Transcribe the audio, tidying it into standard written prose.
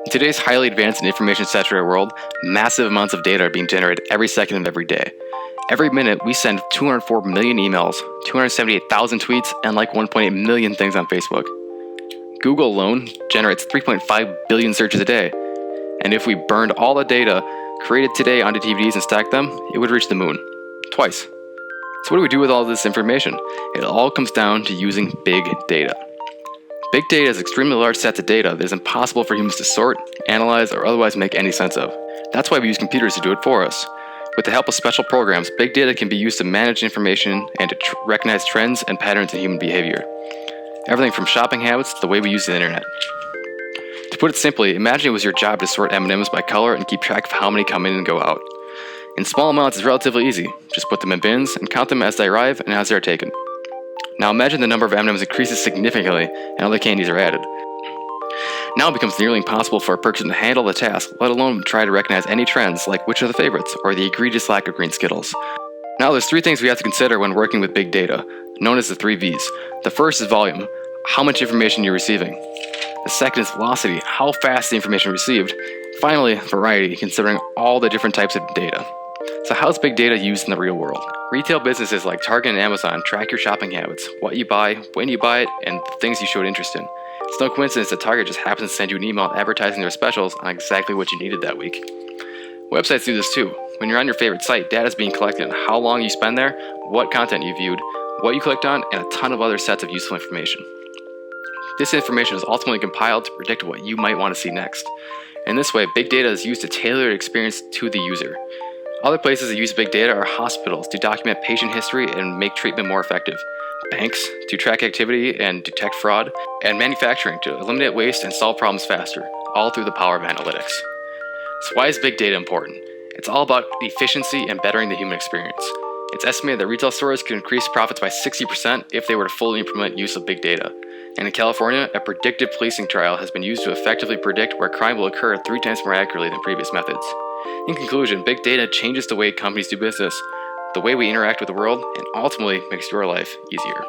In today's highly advanced and information-saturated world, massive amounts of data are being generated every second of every day. Every minute, we send 204 million emails, 278,000 tweets, and like 1.8 million things on Facebook. Google alone generates 3.5 billion searches a day. And if we burned all the data created today onto DVDs and stacked them, it would reach the moon. Twice. So what do we do with all this information? It all comes down to using big data. Big data is extremely large sets of data that is impossible for humans to sort, analyze, or otherwise make any sense of. That's why we use computers to do it for us. With the help of special programs, big data can be used to manage information and to recognize trends and patterns in human behavior. Everything from shopping habits to the way we use the internet. To put it simply, imagine it was your job to sort M&Ms by color and keep track of how many come in and go out. In small amounts, it's relatively easy. Just put them in bins and count them as they arrive and as they are taken. Now imagine the number of M&Ms increases significantly and other candies are added. Now it becomes nearly impossible for a person to handle the task, let alone try to recognize any trends like which are the favorites or the egregious lack of green Skittles. Now there's three things we have to consider when working with big data, known as the 3 V's. The first is volume, how much information you're receiving. The second is velocity, how fast the information received. Finally, variety, considering all the different types of data. So how's big data used in the real world? Retail businesses like Target and Amazon track your shopping habits, what you buy, when you buy it, and the things you showed interest in. It's no coincidence that Target just happens to send you an email advertising their specials on exactly what you needed that week. Websites do this too. When you're on your favorite site, data is being collected on how long you spend there, what content you viewed, what you clicked on, and a ton of other sets of useful information. This information is ultimately compiled to predict what you might want to see next. In this way, big data is used to tailor the experience to the user. Other places that use big data are hospitals to document patient history and make treatment more effective, banks to track activity and detect fraud, and manufacturing to eliminate waste and solve problems faster, all through the power of analytics. So why is big data important? It's all about efficiency and bettering the human experience. It's estimated that retail stores could increase profits by 60% if they were to fully implement use of big data. And in California, a predictive policing trial has been used to effectively predict where crime will occur 3 times more accurately than previous methods. In conclusion, big data changes the way companies do business, the way we interact with the world, and ultimately makes your life easier.